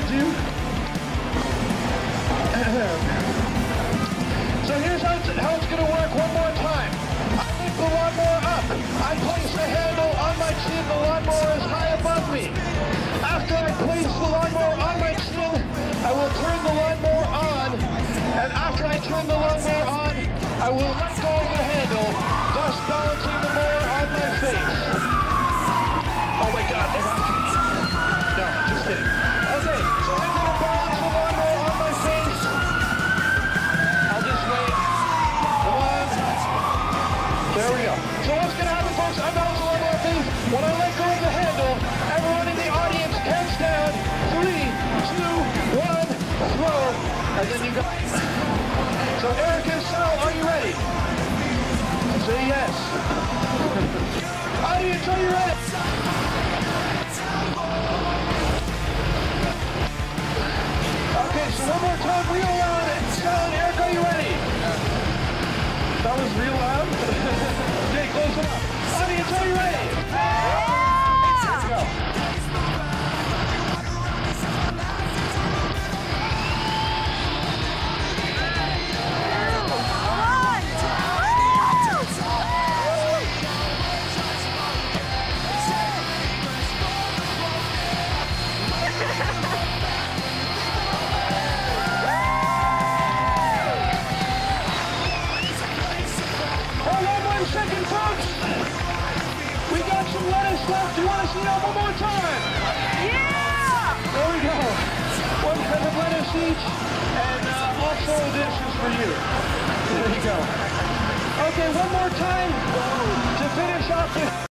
towards you. So here's how it's going to work one more time. I lift the lawnmower up. I place the handle on my chin. The lawnmower is high above me. After I place the lawnmower on my chin, I will turn the lawnmower on. And after I turn the lawnmower on, I will let go of the handle, thus balancing the mower on my face. Oh my God, no, just kidding. Okay, so I'm going to balance the lawnmower on my face. I'll just wait. One. There we go. So what's going to happen, folks? I'm balancing the lawnmower on my face. When I let go of the handle, everyone in the audience counts down. 3, 2, 1, throw. And then you go. So Eric and Sal, are you ready? Say yes. Audience, are you ready? Okay, so one more time, real loud. Sal and Eric, are you ready? That was real loud? Okay, close enough. Audience, are you ready? Let's go. Second, folks. We got some lettuce left. Do you want to see that one more time? Yeah! There we go. One head of lettuce each, and also this is for you. There you go. Okay, one more time to finish off this.